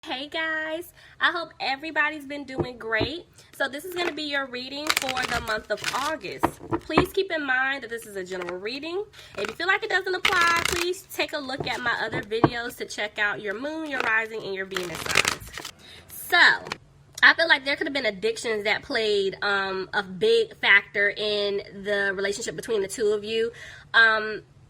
Hey guys, I hope everybody's been doing great. So this is going to be your reading for the month of August. Please keep in mind that this is a general reading. If you feel like it doesn't apply, please take a look at my other videos to check out your moon, your rising, and your Venus signs. So I feel like there could have been addictions that played a big factor in the relationship between the two of you.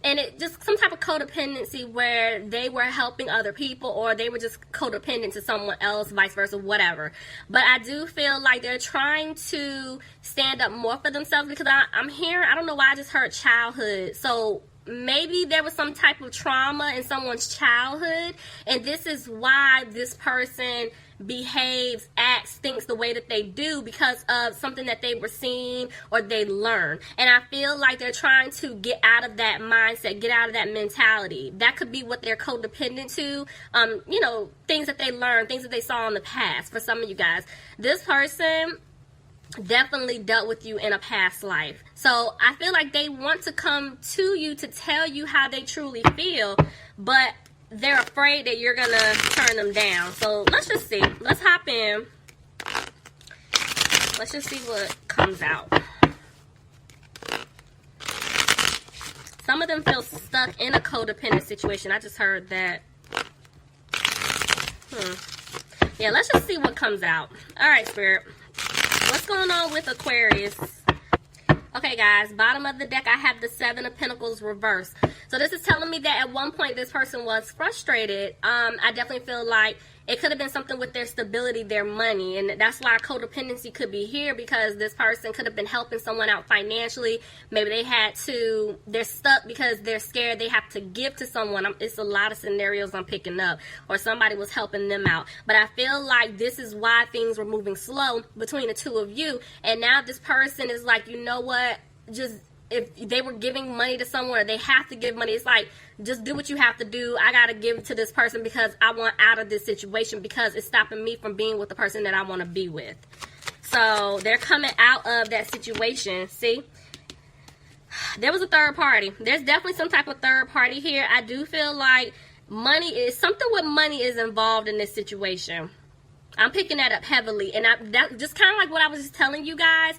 And it just some type of codependency where they were helping other people or they were just codependent to someone else, vice versa, whatever. But I do feel like they're trying to stand up more for themselves because I'm hearing, I don't know why I just heard childhood. So maybe there was some type of trauma in someone's childhood, and this is why this person behaves, acts, thinks the way that they do because of something that they were seeing or they learned. And I feel like they're trying to get out of that mindset, get out of that mentality. That could be what they're codependent to, things that they learned, things that they saw in the past. For some of you guys, this person definitely dealt with you in a past life. So I feel like they want to come to you to tell you how they truly feel, but they're afraid that you're gonna turn them down. So let's just see. Let's hop in. Let's just see what comes out. Some of them feel stuck in a codependent situation. I just heard that. Yeah, let's just see what comes out. All right, Spirit. What's going on with Aquarius? Okay, guys, bottom of the deck, I have the Seven of Pentacles reversed. So this is telling me that at one point this person was frustrated. I definitely feel like it could have been something with their stability, their money. And that's why codependency could be here, because this person could have been helping someone out financially. Maybe they're stuck because they're scared they have to give to someone. It's a lot of scenarios I'm picking up. Or somebody was helping them out. But I feel like this is why things were moving slow between the two of you. And now this person is like, you know what? If they were giving money to someone, they have to give money. It's like, just do what you have to do. I got to give to this person because I want out of this situation because it's stopping me from being with the person that I want to be with. So they're coming out of that situation. See? There was a third party. There's definitely some type of third party here. I do feel like something with money is involved in this situation. I'm picking that up heavily. And that just kind of like what I was just telling you guys.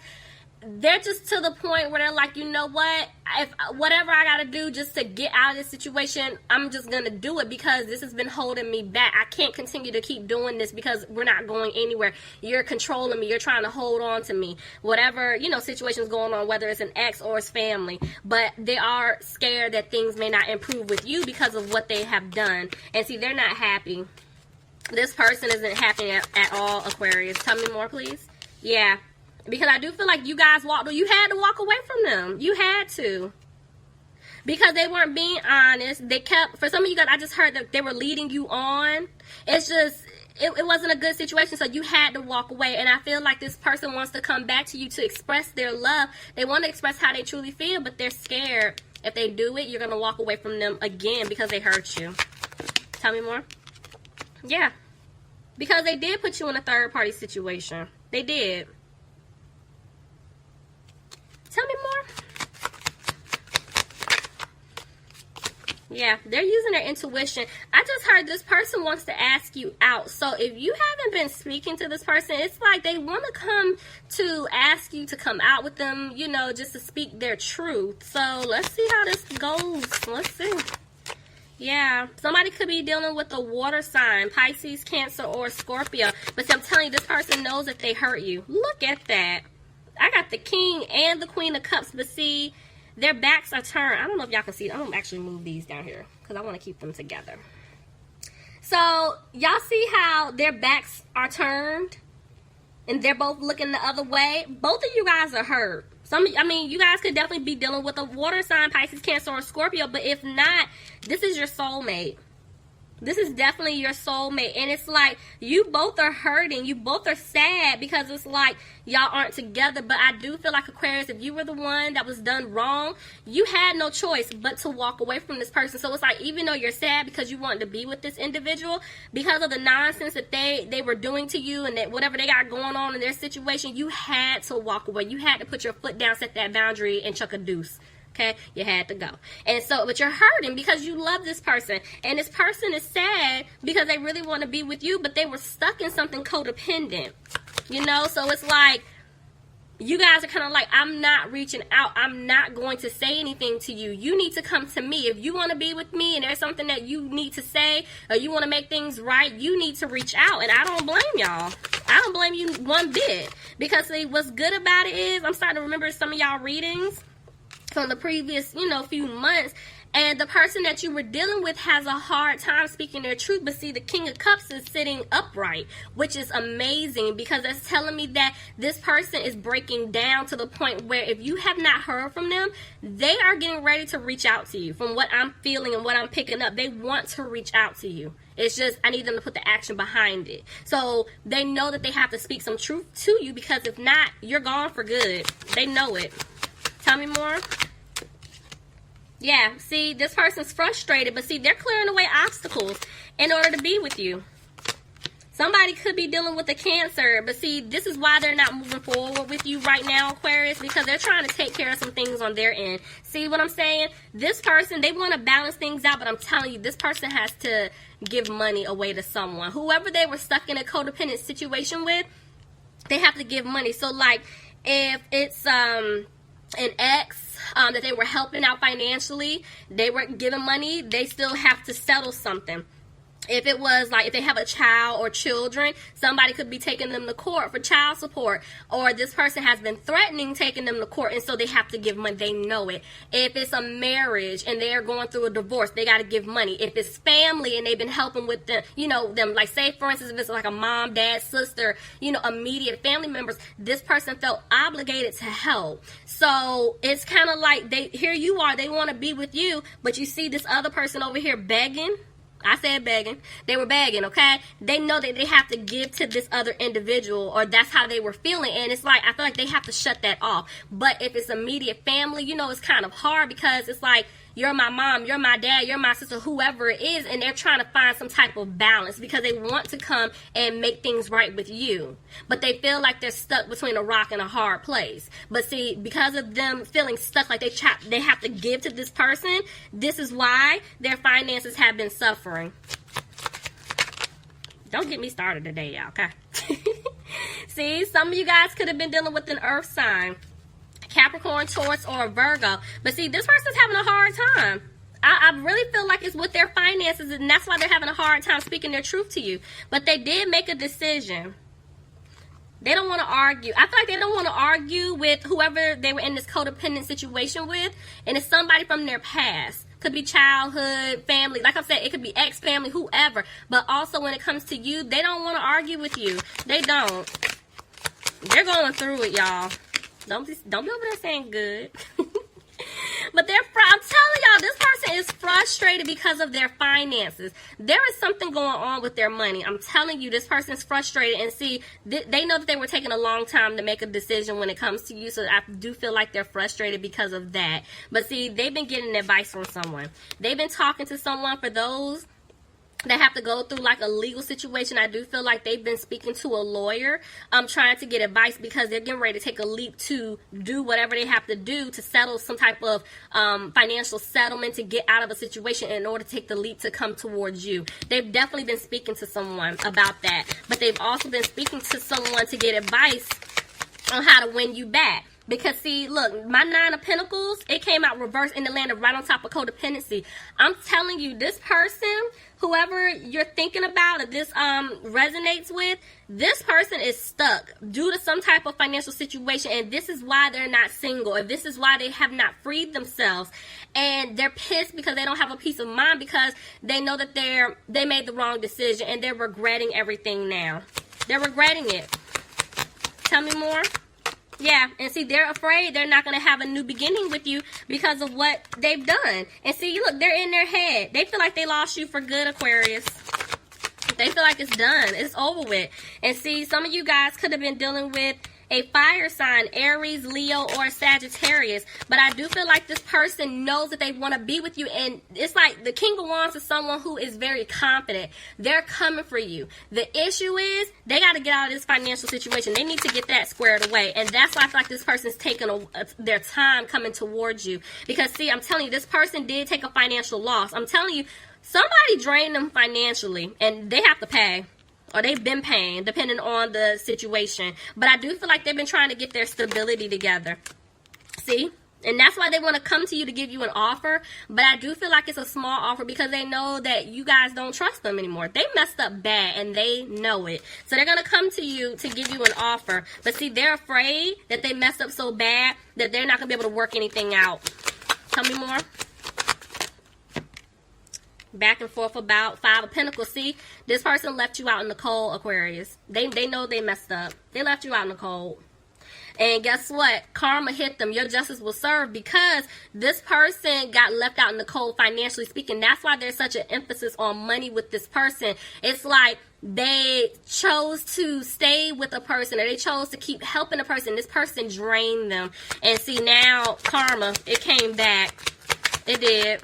They're just to the point where they're like, you know what, if whatever I gotta do just to get out of this situation, I'm just gonna do it because this has been holding me back. I can't continue to keep doing this because we're not going anywhere. You're controlling me. You're trying to hold on to me. Whatever, situation's going on, whether it's an ex or it's family. But they are scared that things may not improve with you because of what they have done. And see, they're not happy. This person isn't happy at all, Aquarius. Tell me more, please. Yeah. Because I do feel like you guys you had to walk away from them. You had to. Because they weren't being honest. For some of you guys, I just heard that they were leading you on. It's just, it wasn't a good situation, so you had to walk away. And I feel like this person wants to come back to you to express their love. They want to express how they truly feel, but they're scared. If they do it, you're going to walk away from them again because they hurt you. Tell me more. Yeah. Because they did put you in a third-party situation. They did. Tell me more. Yeah, they're using their intuition. I just heard this person wants to ask you out. So if you haven't been speaking to this person, it's like they want to come to ask you to come out with them, just to speak their truth. So let's see how this goes. Let's see. Yeah, somebody could be dealing with a water sign, Pisces, Cancer, or Scorpio. But I'm telling you, this person knows that they hurt you. Look at that. I got the King and the Queen of Cups, but see, their backs are turned. I don't know if y'all can see it. I'm going to actually move these down here because I want to keep them together. So, y'all see how their backs are turned? And they're both looking the other way? Both of you guys are hurt. You guys could definitely be dealing with a water sign, Pisces, Cancer, or Scorpio, but if not, this is your soulmate. This is definitely your soulmate. And it's like, you both are hurting. You both are sad because it's like y'all aren't together. But I do feel like, Aquarius, if you were the one that was done wrong, you had no choice but to walk away from this person. So it's like, even though you're sad because you wanted to be with this individual, because of the nonsense that they were doing to you and that whatever they got going on in their situation, you had to walk away. You had to put your foot down, set that boundary, and chuck a deuce. Okay, you had to go. And so, but you're hurting because you love this person. And this person is sad because they really want to be with you, but they were stuck in something codependent. You know, so it's like, you guys are kind of like, I'm not reaching out. I'm not going to say anything to you. You need to come to me. If you want to be with me and there's something that you need to say or you want to make things right, you need to reach out. And I don't blame y'all. I don't blame you one bit. Because see, what's good about it is, I'm starting to remember some of y'all readings from the previous, you know, few months, and the person that you were dealing with has a hard time speaking their truth. But see, the King of Cups is sitting upright, which is amazing, because that's telling me that this person is breaking down to the point where if you have not heard from them, they are getting ready to reach out to you. From what I'm feeling and what I'm picking up, they want to reach out to you. It's just, I need them to put the action behind it. So they know that they have to speak some truth to you, because if not, you're gone for good. They know it. Tell me more. Yeah, see, this person's frustrated, but see, they're clearing away obstacles in order to be with you. Somebody could be dealing with a Cancer, but see, this is why they're not moving forward with you right now, Aquarius, because they're trying to take care of some things on their end. See what I'm saying? This person, they want to balance things out, but I'm telling you, this person has to give money away to someone. Whoever they were stuck in a codependent situation with, they have to give money. So, like, if it's an ex that they were helping out financially, they were giving money, they still have to settle something. If it was like, if they have a child or children, somebody could be taking them to court for child support, or this person has been threatening taking them to court, and so they have to give money. They know it. If it's a marriage and they're going through a divorce, they got to give money. If it's family and they've been helping with them, you know, them, like, say for instance, if it's like a mom, dad, sister, you know, immediate family members, this person felt obligated to help. So it's kind of like, here you are, they want to be with you, but you see this other person over here begging. I said begging. They were begging, okay? They know that they have to give to this other individual, or that's how they were feeling. And it's like, I feel like they have to shut that off. But if it's immediate family, you know, it's kind of hard, because it's like, you're my mom, you're my dad, you're my sister, whoever it is, and they're trying to find some type of balance because they want to come and make things right with you. But they feel like they're stuck between a rock and a hard place. But see, because of them feeling stuck, like they have to give to this person, this is why their finances have been suffering. Don't get me started today, y'all, okay? See, some of you guys could have been dealing with an earth sign. Capricorn, Taurus, or a Virgo. But see, this person's having a hard time. I really feel like it's with their finances, and that's why they're having a hard time speaking their truth to you. But they did make a decision. They don't want to argue. I feel like they don't want to argue with whoever they were in this codependent situation with, and it's somebody from their past. Could be childhood, family. Like I said, it could be ex-family, whoever. But also when it comes to you, they don't want to argue with you. They don't. They're going through it, y'all. Don't be over there saying good. But I'm telling y'all, this person is frustrated because of their finances. There is something going on with their money. I'm telling you, this person is frustrated. And see, they know that they were taking a long time to make a decision when it comes to you. So I do feel like they're frustrated because of that. But see, they've been getting advice from someone. They've been talking to someone. For those that have to go through like a legal situation, I do feel like they've been speaking to a lawyer, trying to get advice, because they're getting ready to take a leap to do whatever they have to do to settle some type of financial settlement to get out of a situation in order to take the leap to come towards you. They've definitely been speaking to someone about that, but they've also been speaking to someone to get advice on how to win you back. Because see, look, my 9 of Pentacles, it came out reversed and it landed right on top of codependency. I'm telling you, this person, whoever you're thinking about, if this resonates with, this person is stuck due to some type of financial situation, and this is why they're not single, or this is why they have not freed themselves. And they're pissed because they don't have a peace of mind, because they know that they made the wrong decision, and they're regretting everything now. They're regretting it. Tell me more. Yeah, and see, they're afraid they're not going to have a new beginning with you because of what they've done. And see, look, they're in their head. They feel like they lost you for good, Aquarius. They feel like it's done. It's over with. And see, some of you guys could have been dealing with a fire sign, Aries, Leo, or Sagittarius. But I do feel like this person knows that they want to be with you. And it's like the King of Wands is someone who is very confident. They're coming for you. The issue is they got to get out of this financial situation. They need to get that squared away. And that's why I feel like this person's taking their time coming towards you. Because, see, I'm telling you, this person did take a financial loss. I'm telling you, somebody drained them financially, and they have to pay. Or they've been paying, depending on the situation. But I do feel like they've been trying to get their stability together. See? And that's why they want to come to you to give you an offer. But I do feel like it's a small offer because they know that you guys don't trust them anymore. They messed up bad, and they know it. So they're going to come to you to give you an offer. But see, they're afraid that they messed up so bad that they're not going to be able to work anything out. Tell me more. Back and forth about Five of Pentacles. See, this person left you out in the cold, Aquarius. They know they messed up. They left you out in the cold. And guess what? Karma hit them. Your justice will serve because this person got left out in the cold financially speaking. That's why there's such an emphasis on money with this person. It's like they chose to stay with a person, or they chose to keep helping a person. This person drained them. And see, now karma, it came back. It did.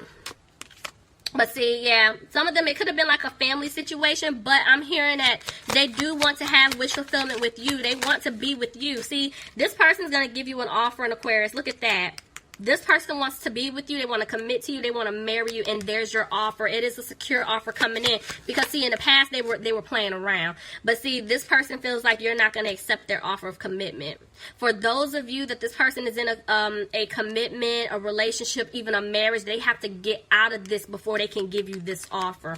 But see, yeah, some of them, it could have been like a family situation, but I'm hearing that they do want to have wish fulfillment with you. They want to be with you. See, this person's going to give you an offer in Aquarius. Look at that. This person wants to be with you. They want to commit to you. They want to marry you, and there's your offer. It is a secure offer coming in because, see, in the past, they were playing around. But, see, this person feels like you're not going to accept their offer of commitment. For those of you that this person is in a commitment, a relationship, even a marriage, they have to get out of this before they can give you this offer.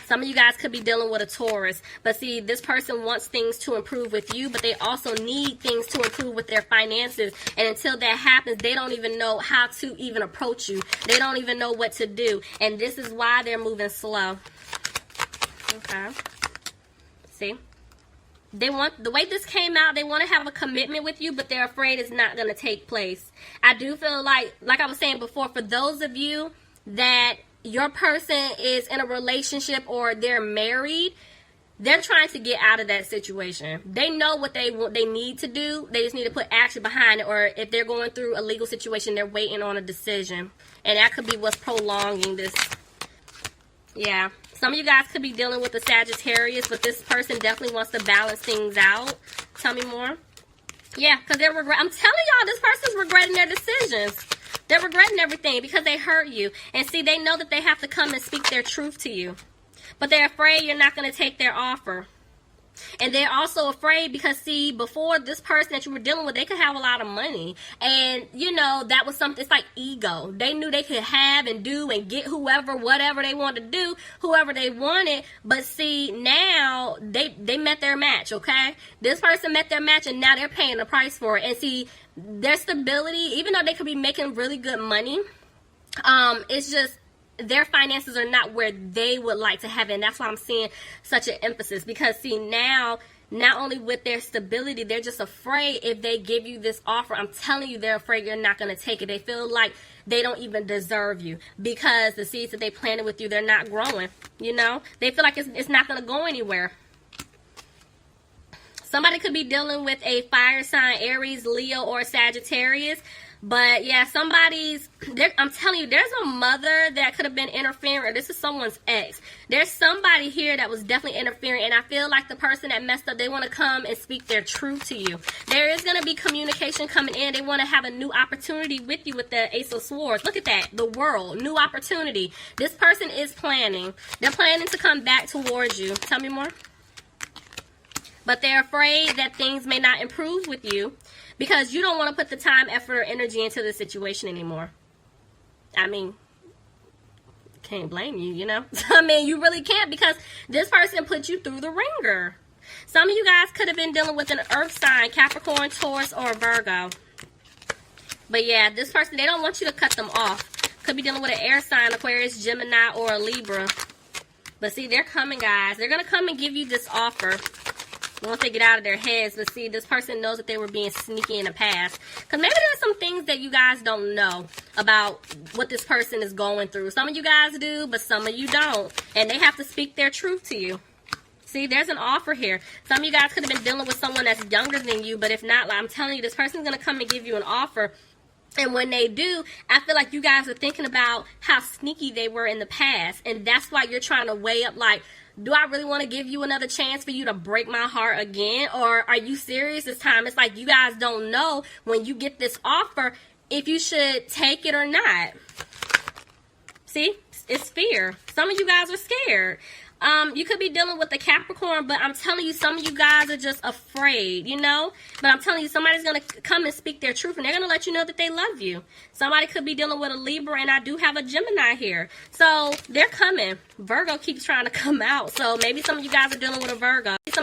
Some of you guys could be dealing with a Taurus. But see, this person wants things to improve with you, but they also need things to improve with their finances. And until that happens, they don't even know how to even approach you. They don't even know what to do. And this is why they're moving slow. Okay. See? They want, the way this came out, they want to have a commitment with you, but they're afraid it's not going to take place. I do feel like I was saying before, for those of you that your person is in a relationship or they're married, they're trying to get out of that situation. They know what they need to do. They just need to put action behind it. Or if they're going through a legal situation, they're waiting on a decision. And that could be what's prolonging this. Yeah. Some of you guys could be dealing with a Sagittarius, but this person definitely wants to balance things out. Tell me more. Yeah, because they're I'm telling y'all, this person's regretting their decisions. They're regretting everything because they hurt you. And see, they know that they have to come and speak their truth to you. But they're afraid you're not going to take their offer. And they're also afraid because, see, before this person that you were dealing with, they could have a lot of money. And, you know, that was something, it's like ego. They knew they could have and do and get whoever, whatever they wanted to do, whoever they wanted. But, see, now they met their match, okay? This person met their match, and now they're paying the price for it. And, see, their stability, even though they could be making really good money, it's just their finances are not where they would like to have it. And that's why I'm seeing such an emphasis. Because, see, now, not only with their stability, they're just afraid if they give you this offer. I'm telling you, they're afraid you're not going to take it. They feel like they don't even deserve you. Because the seeds that they planted with you, they're not growing. You know? They feel like it's not going to go anywhere. Somebody could be dealing with a fire sign, Aries, Leo, or Sagittarius. But, yeah, I'm telling you, there's a mother that could have been interfering. This is someone's ex. There's somebody here that was definitely interfering. And I feel like the person that messed up, they want to come and speak their truth to you. There is going to be communication coming in. They want to have a new opportunity with you with the Ace of Swords. Look at that. The world. New opportunity. This person is planning. They're planning to come back towards you. Tell me more. But they're afraid that things may not improve with you because you don't want to put the time, effort, or energy into the situation anymore. I mean, can't blame you, you know? I mean, you really can't because this person put you through the ringer. Some of you guys could have been dealing with an earth sign, Capricorn, Taurus, or Virgo. But yeah, this person, they don't want you to cut them off. Could be dealing with an air sign, Aquarius, Gemini, or a Libra. But see, they're coming, guys. They're going to come and give you this offer. Once they get out of their heads. But see, this person knows that they were being sneaky in the past. Because maybe there's some things that you guys don't know about what this person is going through. Some of you guys do, but some of you don't. And they have to speak their truth to you. See, there's an offer here. Some of you guys could have been dealing with someone that's younger than you, but if not, like I'm telling you, this person's going to come and give you an offer. And when they do, I feel like you guys are thinking about how sneaky they were in the past. And that's why you're trying to weigh up, like, do I really want to give you another chance for you to break my heart again? Or are you serious this time? It's like you guys don't know when you get this offer if you should take it or not. See? It's fear. Some of you guys are scared. You could be dealing with a Capricorn, but I'm telling you, some of you guys are just afraid, you know? But I'm telling you, somebody's going to come and speak their truth, and they're going to let you know that they love you. Somebody could be dealing with a Libra, and I do have a Gemini here. So, they're coming. Virgo keeps trying to come out. So, maybe some of you guys are dealing with a Virgo. Some